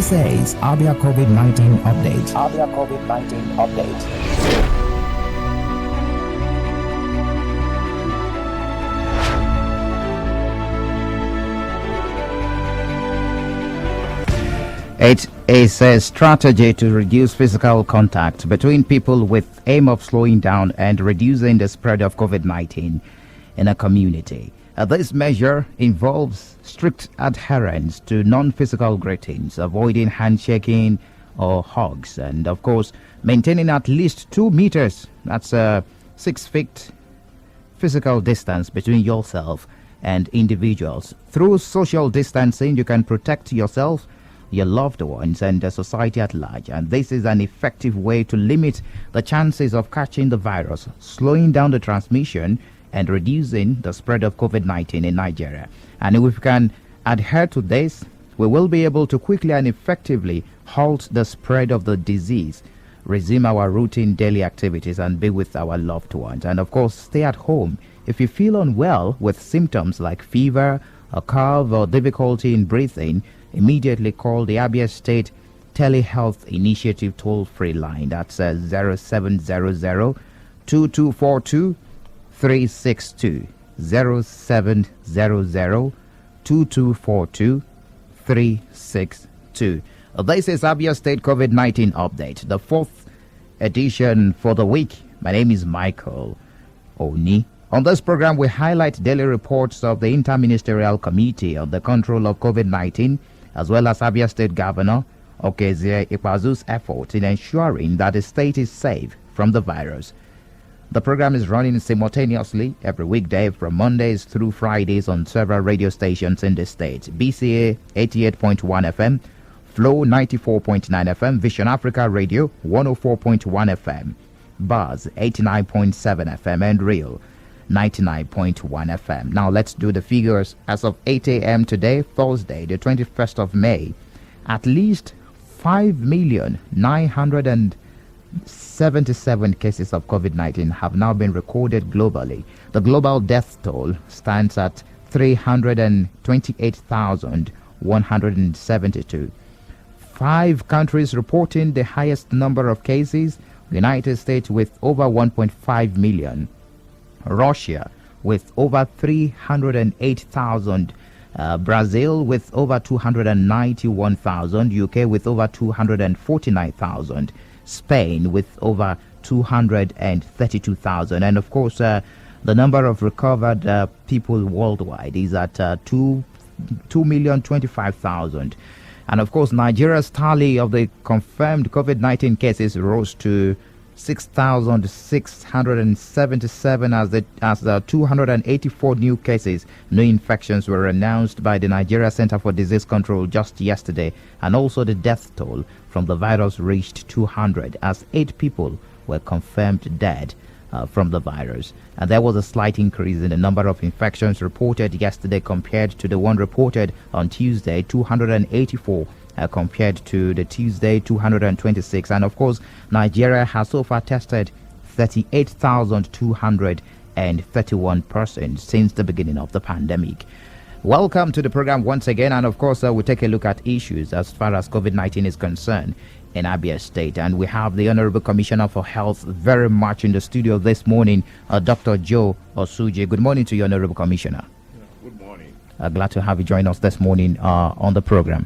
This is Abia COVID-19 update. Abia COVID-19 update. It is a strategy to reduce physical contact between people with aim of slowing down and reducing the spread of COVID-19 in a community. This measure involves strict adherence to non-physical greetings, avoiding handshaking or hugs, and of course maintaining at least 2 meters, that's 6 feet physical distance between yourself and individuals. Through social distancing, you can protect yourself, your loved ones, and the society at large. And this is an effective way to limit the chances of catching the virus, slowing down the transmission, and reducing the spread of COVID-19 in Nigeria. And if we can adhere to this, we will be able to quickly and effectively halt the spread of the disease, resume our routine daily activities, and be with our loved ones. And of course, stay at home. If you feel unwell with symptoms like fever, a cough, or difficulty in breathing, immediately call the Abia State Telehealth Initiative toll-free line. That's 0700 2242 362 0700 2242 362. This is Abia State COVID-19 update, the 4th edition for the week. My name is Michael Oni. On this program, we highlight daily reports of the Interministerial Committee on the Control of COVID-19, as well as Abia State Governor Okezie Ikpeazu's effort in ensuring that the state is safe from the virus. The program is running simultaneously every weekday from Mondays through Fridays on several radio stations in the state. BCA 88.1 FM, Flow 94.9 FM, Vision Africa Radio 104.1 FM, Buzz 89.7 FM, and Real 99.1 FM. Now let's do the figures. As of 8 a.m. today, Thursday, the 21st of May, at least 5,977 cases of COVID-19 have now been recorded globally. The global death toll stands at 328,172. 5 countries reporting the highest number of cases: the United States with over 1.5 million, Russia with over 308,000, Brazil with over 291,000, UK with over 249,000, Spain with over 232,000, and of course the number of recovered people worldwide is at 2,025,000. And of course, Nigeria's tally of the confirmed COVID-19 cases rose to 6,677 as the 284 new cases. New infections were announced by the Nigeria Center for Disease Control just yesterday, and also the death toll from the virus reached 200 as 8 people were confirmed dead from the virus. And there was a slight increase in the number of infections reported yesterday compared to the one reported on Tuesday, 284 compared to the Tuesday 226. And of course, Nigeria has so far tested 38,231 persons since the beginning of the pandemic. Welcome to the program once again, and of course we'll take a look at issues as far as COVID-19 is concerned in Abia State. And we have the Honorable Commissioner for Health very much in the studio this morning, Dr. Joe Osuji. Good morning to you, Honorable Commissioner. Good morning. Glad to have you join us this morning on the program.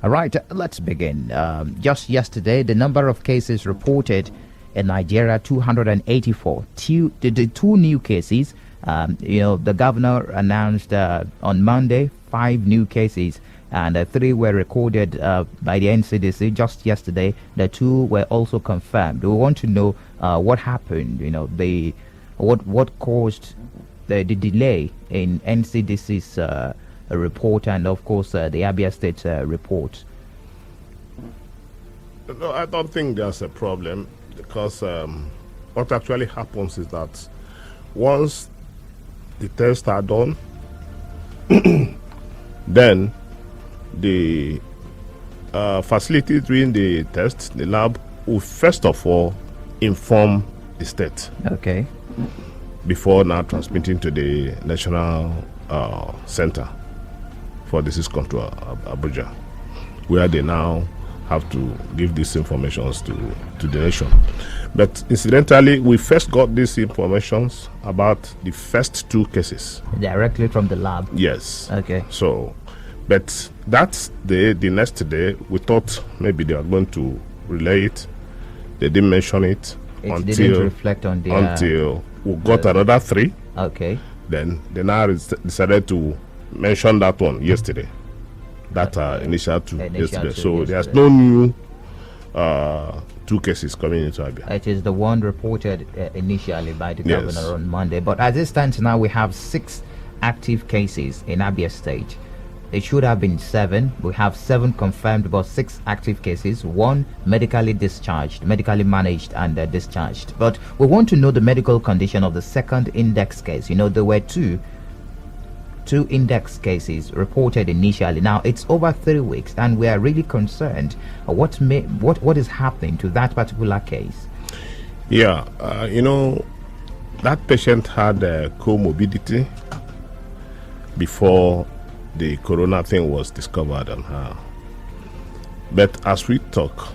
All right, let's begin. Just yesterday, the number of cases reported in Nigeria, 284. The 2 new cases, the governor announced on Monday 5 new cases, and 3 were recorded by the NCDC just yesterday. The 2 were also confirmed. We want to know what happened, what caused the delay in NCDC's report, and of course the Abia State report. No, I don't think there's a problem, because what actually happens is that once the tests are done, then the facility doing the test, the lab, will first of all inform the state. Okay. Before now transmitting to the National Center for Disease Control, Abuja. where they now have to give these informations to the nation. But incidentally, we first got these informations about the first 2 cases. Directly from the lab? Yes. Okay. So, but that's the next day, we thought maybe they are going to relay it. They didn't mention it didn't reflect on the until we got another 3. Okay. Then they now decided to mention that one yesterday. That initial 2 yesterday. So there's no new 2 cases coming into Abia. It is the one reported initially by the governor on Monday. But as it stands now, we have 6 active cases in Abia State. It should have been 7. We have 7 confirmed, but 6 active cases. 1 medically discharged, medically managed and discharged. But we want to know the medical condition of the second index case. You know, there were two index cases reported initially. Now it's over 3 weeks, and we are really concerned. What is happening to that particular case? Yeah, that patient had a comorbidity before the corona thing was discovered on her. But as we talk,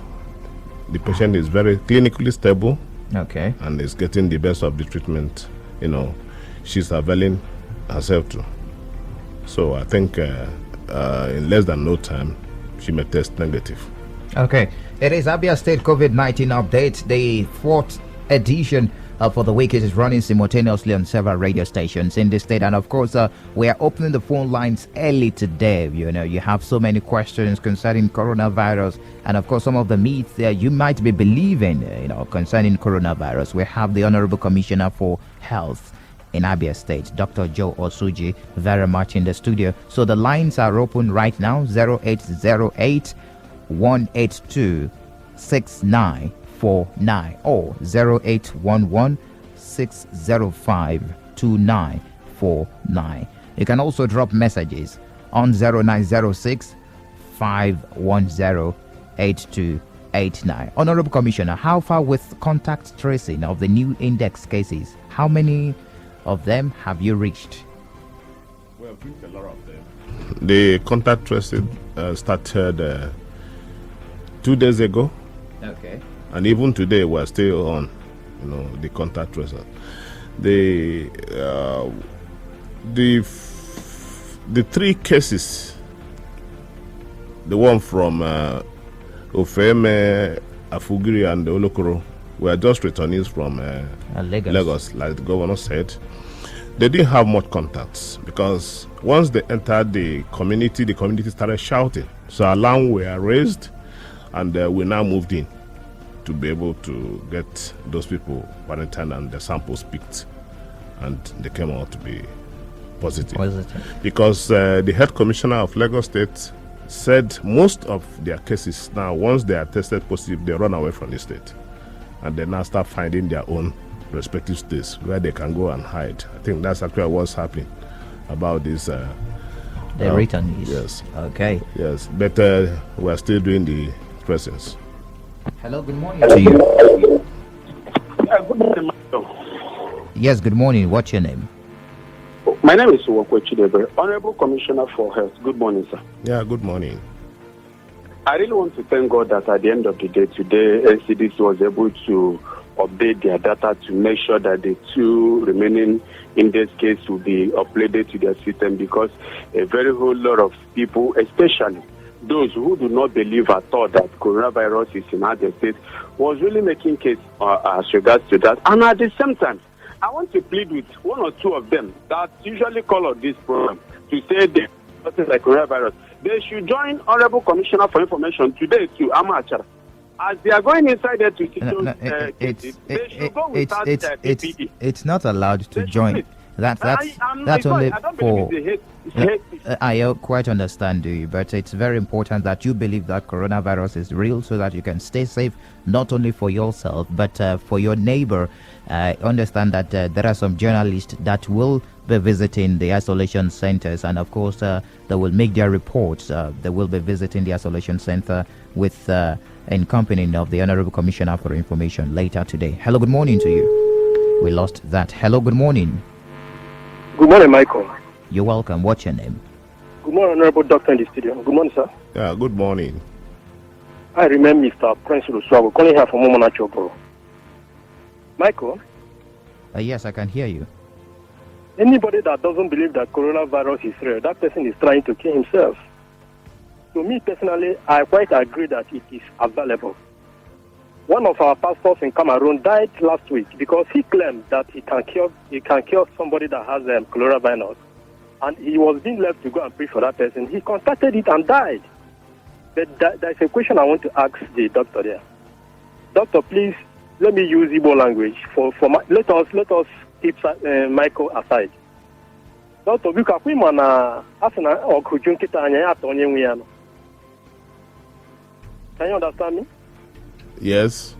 the patient is very clinically stable. Okay. And is getting the best of the treatment. She's availing herself to. So I think in less than no time, she may test negative. Okay. It is Abia State COVID-19 update. The 4th edition for the week. It is running simultaneously on several radio stations in the state. And of course, we are opening the phone lines early today. You have so many questions concerning coronavirus. And of course, some of the myths you might be believing, concerning coronavirus. We have the Honorable Commissioner for Health in Abia State, Dr. Joe Osuji, very much in the studio. So the lines are open right now, 0808 182 6949 or 0811 605 2949. You can also drop messages on 0906 510 8289. Honorable Commissioner, how far with contact tracing of the new index cases? How many of them have you reached? We have reached a lot of them. The contact tracing started 2 days ago. Okay. And even today, we're still on, the contact tracer. The 3 cases, the one from Ofeme, Afugiri, and Olokoro, were just returnees from Lagos, like the governor said. They didn't have much contacts because once they entered the community started shouting. So alarm were raised, and we now moved in to be able to get those people quarantined, and the samples picked, and they came out to be positive. Because the head commissioner of Lagos State said most of their cases now, once they are tested positive, they run away from the state, and they now start finding their own respective states where they can go and hide. I think that's actually what's happening about this. The returnees. Yes. Okay. Yes, but we're still doing the presence. Hello, good morning to you. Good morning, madam. Yes, good morning. What's your name? My name is Uwakwe Chidebe, Honorable Commissioner for Health. Good morning, sir. Yeah, good morning. I really want to thank God that at the end of the day today, NCDC was able to update their data to make sure that the 2 remaining index cases will be uploaded to their system, because a very whole lot of people, especially those who do not believe at all that coronavirus is in other states, was really making case as regards to that. And at the same time, I want to plead with 1 or 2 of them that usually call on this program to say they something like coronavirus. They should join Honorable Commissioner for Information today to Amachara. As they are going inside there to see those cases, they should go without PPE. It's not allowed to join. That's only for. I quite understand you, but it's very important that you believe that coronavirus is real, so that you can stay safe, not only for yourself but for your neighbor. I understand that there are some journalists that will be visiting the isolation centers, and of course they will make their reports. They will be visiting the isolation center with in company of the Honorable Commissioner for Information later today. Hello, good morning to you. We lost that. Hello, good morning. Good morning, Michael. You're welcome. What's your name? Good morning, Honorable Doctor in the studio. Good morning, sir. Yeah, good morning. I remember Mr. Prince Luswago calling here from Momona Chopro. Michael? Yes, I can hear you. Anybody that doesn't believe that coronavirus is real, that person is trying to kill himself. To me personally, I quite agree that it is available. One of our pastors in Cameroon died last week because he claimed that he can cure somebody that has coronavirus, and he was being left to go and pray for that person. He contracted it and died. But there's a question I want to ask the doctor there. Doctor, please let me use Igbo language let us keep Michael aside. Doctor, biko akwụ ịma na asị na ọkụju nkịta anya ya atọ onye nwe ya nọ. Can you understand me? Yes.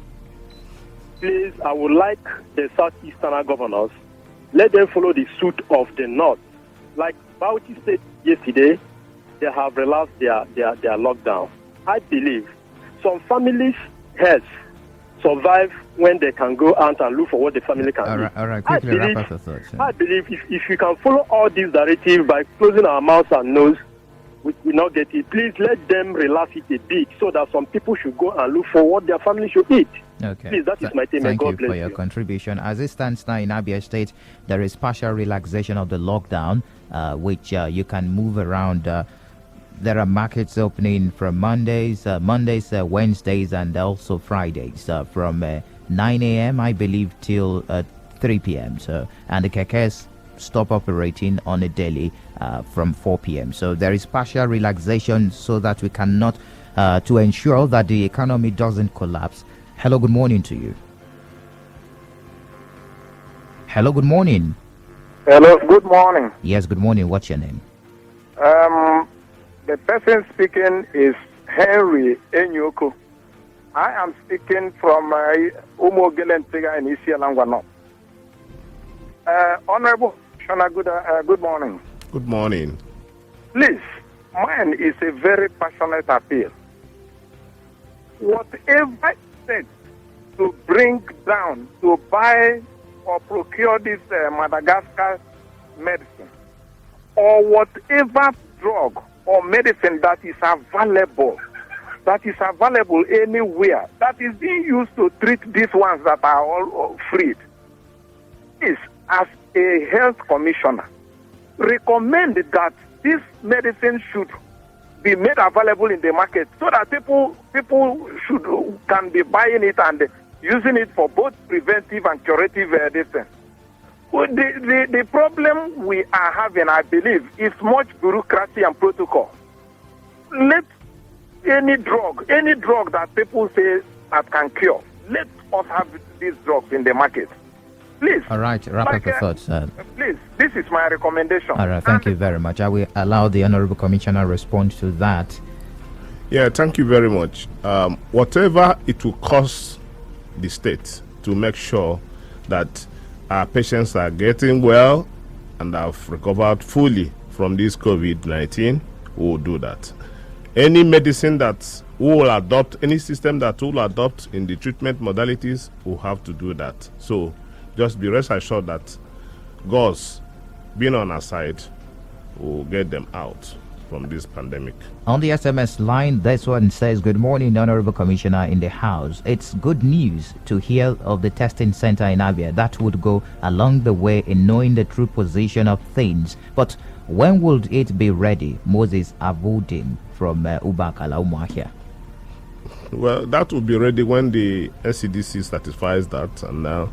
Please, I would like the Southeastern governors, let them follow the suit of the North. Like Bauchi State yesterday, they have relaxed their lockdown. I believe some families' heads survive when they can go out and look for what the family can do. All right, quickly wrap up your thoughts. Yeah. I believe if we can follow all these directives by closing our mouths and nose, we will not get it. Please let them relax it a bit so that some people should go and look for what their family should eat. Okay. Please, that is my thing. Thank God you bless for your contribution. As it stands now in Abia State, there is partial relaxation of the lockdown, which you can move around. There are markets opening from Mondays, Wednesdays, and also Fridays from 9 a.m. I believe till 3 p.m. So, and the kekes stop operating on a daily from 4 p.m. So there is partial relaxation so that we cannot to ensure that the economy doesn't collapse. Hello, good morning to you. Hello, good morning. Hello, good morning. Yes, good morning. What's your name? The person speaking is Henry Enyoko. I am speaking from Umo Gelentiga in Isialangwano. Honorable Shona, good morning. Good morning. Please, mine is a very passionate appeal. Whatever it takes to bring down, to buy or procure this Madagascar medicine, or whatever drug or medicine that is available anywhere, that is being used to treat these ones that are all freed, is, as a health commissioner, recommend that this medicine should be made available in the market so that people can be buying it and using it for both preventive and curative medicine. The problem we are having, I believe, is much bureaucracy and protocol. Let any drug that people say that can cure, let us have these drugs in the market. Please. All right, wrap up your thoughts. Please, this is my recommendation. All right, thank you very much. I will allow the Honorable Commissioner respond to that. Yeah, thank you very much. Whatever it will cost the state to make sure that our patients are getting well and have recovered fully from this COVID-19, we will do that. Any medicine that we will adopt, any system that we will adopt in the treatment modalities, we'll have to do that. So just be rest assured that God's being on our side will get them out from this pandemic. On the SMS line, this one says, good morning, Honorable Commissioner in the House. It's good news to hear of the testing center in Abia. That would go along the way in knowing the true position of things. But when would it be ready? Moses Avudin from Ubakala Umuahia. Well, that will be ready when the NCDC satisfies that and now,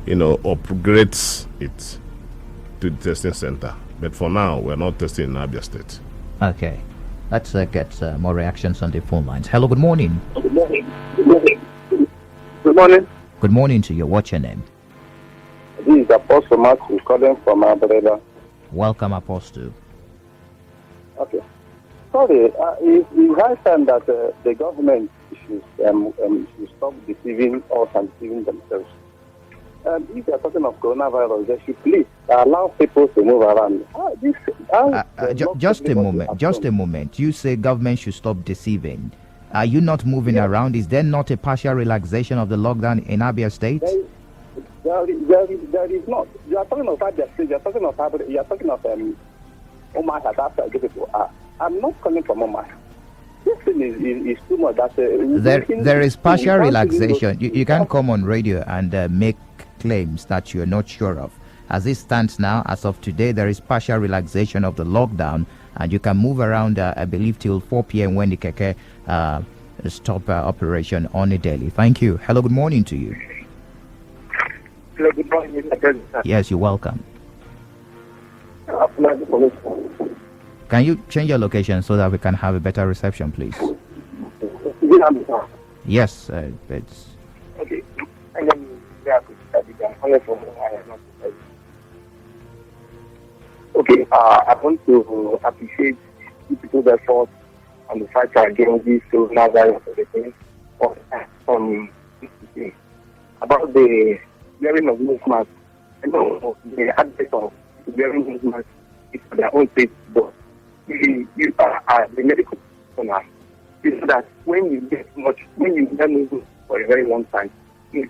upgrades it to the testing center. But for now, we're not testing in Abia State. Okay. Let's get more reactions on the phone lines. Hello, good morning. Good morning. Good morning. Good morning to you. What's your name? This is Apostle Matthew calling from Abreda. Welcome, Apostle. Okay. Sorry, it's high time that the government should stop deceiving us and deceiving themselves. If they are talking of coronavirus, they should please allow people to move around. Just a moment. You say government should stop deceiving. Are you not moving around? Is there not a partial relaxation of the lockdown in Abia State? There is not. You are talking of Abia State. You are talking of Omar. That's where people are. I'm not coming from Omar. this thing is too much. There is partial relaxation. You can't come on radio and make claims that you're not sure of. As it stands now, as of today, there is partial relaxation of the lockdown, and you can move around, I believe, till 4 p.m. when the keke stop operation on a daily. Thank you. Hello, good morning to you. Hello, good morning, Mr. President. Yes, you're welcome. Can you change your location so that we can have a better reception, please? Yes, it's... Okay. Okay, I want to appreciate people's efforts on the fight against this coronavirus thing. About the wearing of nose masks. I know the advice of wearing nose masks is for their own safety, but you are the medical professional. You know that when you wear nose masks for a very long time, it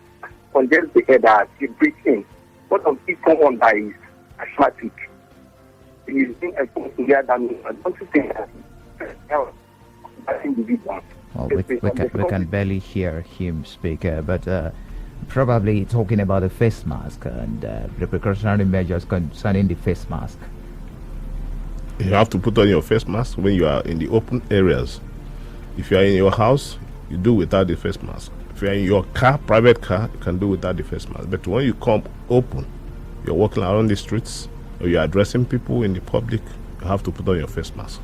congest the air that you breathe in. What of if someone that is asthmatic? You think exposed to that nose? I don't think that individual. Well, we can barely hear him speak, but probably talking about the face mask and the precautionary measures concerning the face mask. You have to put on your face mask when you are in the open areas. If you are in your house, you do without the face mask. If you are in your car, private car, you can do without the face mask. But when you come open, you're walking around the streets, or you're addressing people in the public, you have to put on your face mask.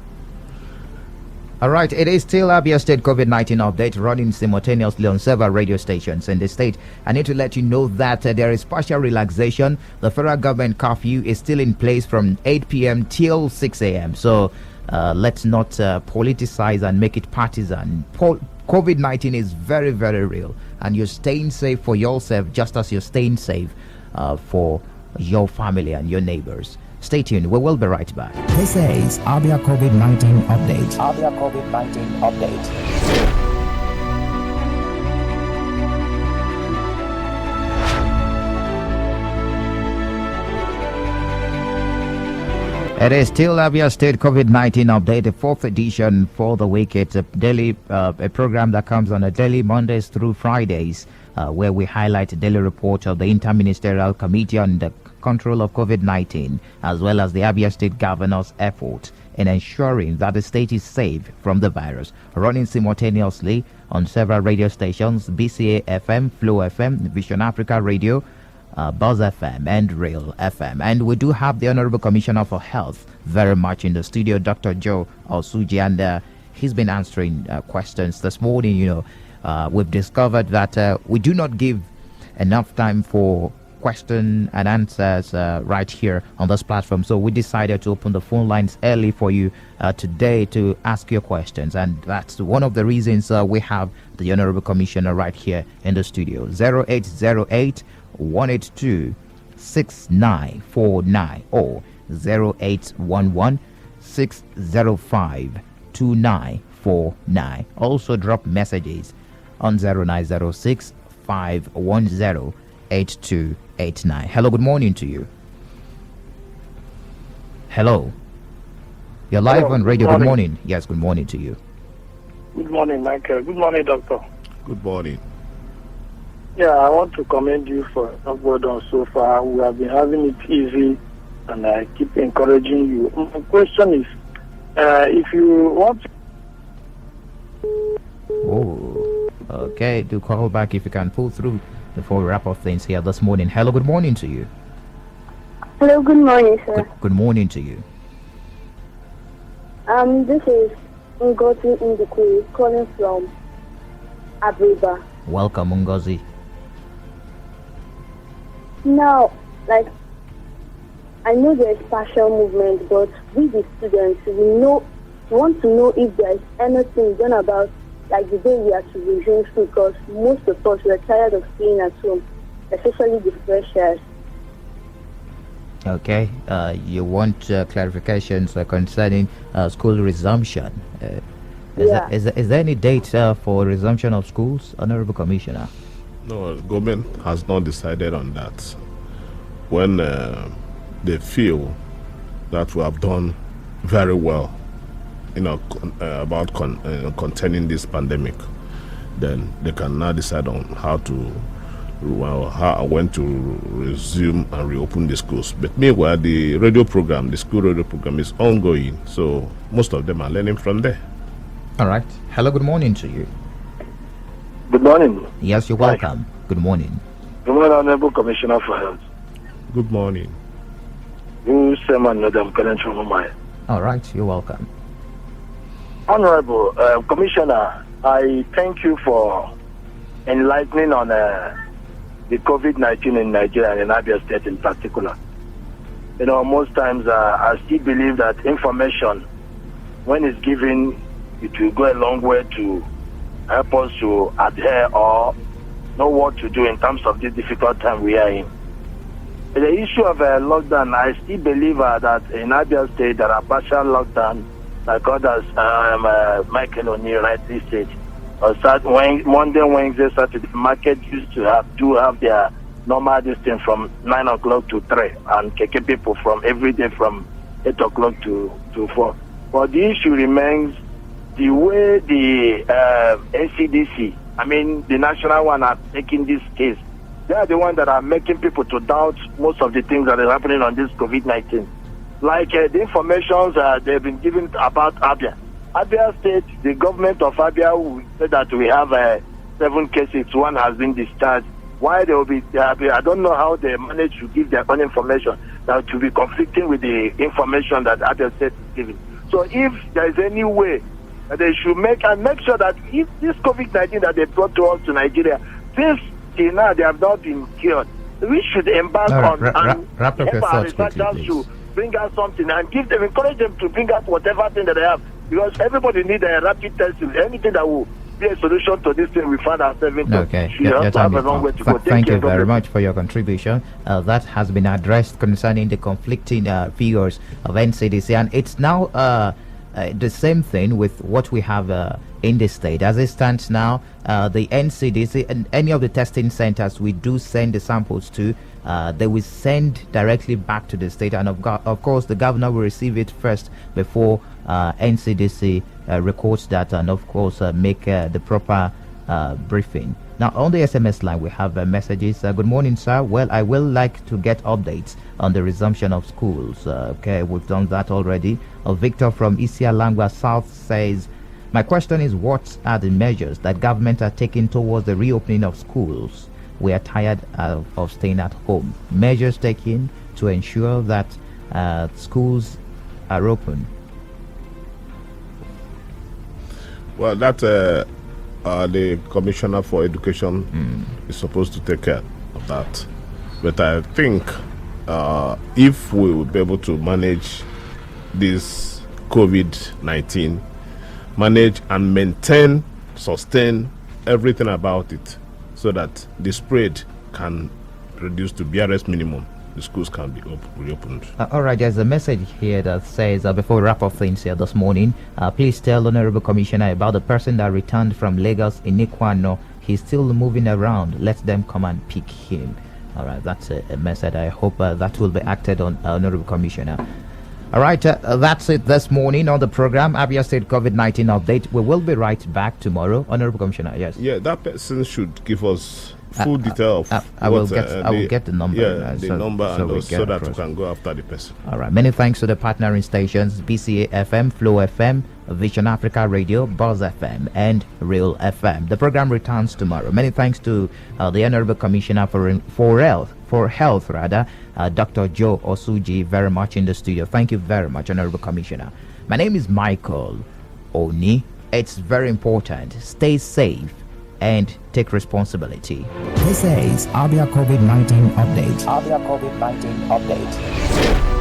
All right, it is still Abia State COVID-19 update running simultaneously on several radio stations in the state. I need to let you know that there is partial relaxation. The federal government curfew is still in place from 8 p.m. till 6 a.m. So let's not politicize and make it partisan. COVID-19 is very, very real, and you're staying safe for yourself just as you're staying safe for your family and your neighbors. Stay tuned. We will be right back. This is Abia COVID-19 update. Abia COVID-19 update. It is still Abia State COVID-19 update, the fourth edition for the week. It's a daily a program that comes on a daily Mondays through Fridays, where we highlight a daily report of the Interministerial Committee on the Control of COVID-19, as well as the Abia State Governor's effort in ensuring that the state is safe from the virus. Running simultaneously on several radio stations: BCA FM, Flow FM, Vision Africa Radio, Buzz FM, and Rail FM. And we do have the Honorable Commissioner for Health very much in the studio, Dr. Joe Osuji, and he's been answering questions this morning. We've discovered that we do not give enough time for question and answers right here on this platform, so we decided to open the phone lines early for you today to ask your questions, and that's one of the reasons we have the Honorable Commissioner right here in the studio. 0808 182 6949 or 0811 605 2949. Also drop messages on 0906 510 8289. Hello, good morning to you. Hello. You're live on radio. Good morning. Yes, good morning to you. Good morning, Michael. Good morning, Doctor. Good morning. Yeah, I want to commend you for your well done so far. We have been having it easy, and I keep encouraging you. My question is, if you want to... Oh, okay. Do call back if you can pull through before we wrap up things here this morning. Hello, good morning to you. Hello, good morning, sir. Good morning to you. This is Ngozi Ndukwu calling from Abuja. Welcome, Ngozi. Now, I know there's partial movement, but with the students, we want to know if there's anything done about the day we are to resume school, because most of us were tired of staying at home, especially the freshers. Okay, you want clarifications concerning school resumption. Is there any date for resumption of schools, Honorable Commissioner? No, the government has not decided on that. When they feel that we have done very well containing this pandemic, then they can now decide on when to resume and reopen the schools. But meanwhile, the school radio program is ongoing, so most of them are learning from there. All right. Hello, good morning to you. Good morning. Yes, you're welcome. Good morning. Good morning, Honorable Commissioner for Health. Good morning. You say my name, I'm calling from Mumbai. All right, you're welcome. Honorable Commissioner, I thank you for enlightening on the COVID-19 in Nigeria and in Abia State in particular. Most times I still believe that information, when it's given, it will go a long way to help us to adhere or know what to do in terms of this difficult time we are in. The issue of lockdown, I still believe that in Abia State there are partial lockdown, like others, Michael O'Neill rightly said. Monday, Wednesday, Saturday, market used to have their normal distance from 9 o'clock to 3, and KK people from every day from 8 o'clock to 4. But the issue remains the way the NCDC, the national one, are taking this case. They are the ones that are making people to doubt most of the things that are happening on this COVID-19. Like the information they've been given about Abia. Abia State, the government of Abia said that we have 7 cases, 1 has been discharged. Why they will be, I don't know how they manage to give their own information that to be conflicting with the information that Abia State is giving. So if there is any way that they should make sure that if this COVID-19 that they brought to us to Nigeria, since till now they have not been cured, we should embark on and wrap up your help our thoughts quickly, researchers to bring out something and encourage them to bring out whatever thing that they have, because everybody needs a rapid testing. Anything that will be a solution to this thing we find ourselves in. Okay, thank you very much for your contribution. That has been addressed concerning the conflicting figures of NCDC, and it's now the same thing with what we have in the state. As it stands now, the NCDC and any of the testing centers we do send the samples to, they will send directly back to the state, and of course the governor will receive it first before NCDC records that, and of course make the proper briefing. Now on the SMS line we have messages. Good morning, sir. Well, I will like to get updates on the resumption of schools. Okay, we've done that already. Victor from Isialangwa South says, my question is, what are the measures that government are taking towards the reopening of schools? We are tired of staying at home. Measures taken to ensure that schools are open. Well, that the Commissioner for Education is supposed to take care of that. But I think if we will be able to manage this COVID-19, manage and maintain, sustain everything about it, so that the spread can reduce to BRS minimum, the schools can be reopened. All right, there's a message here that says, before we wrap up things here this morning, please tell Honorable Commissioner about the person that returned from Lagos in Ikwano. He's still moving around. Let them come and pick him. All right, that's a message. I hope that will be acted on, Honorable Commissioner. All right, that's it this morning on the program, Abia State COVID-19 update. We will be right back tomorrow. Honorable Commissioner, yes. Yeah, that person should give us full detail of I will get the number. Yeah, the number, so that we can go after the person. All right. Many thanks to the partnering stations, BCA FM, Flow FM, Vision Africa Radio, Buzz FM, and Real FM. The program returns tomorrow. Many thanks to the Honorable Commissioner for Health, Dr. Joe Osuji, very much in the studio. Thank you very much, Honorable Commissioner. My name is Michael Oni. It's very important. Stay safe and take responsibility. This is Abia COVID-19 Update. Abia COVID-19 Update.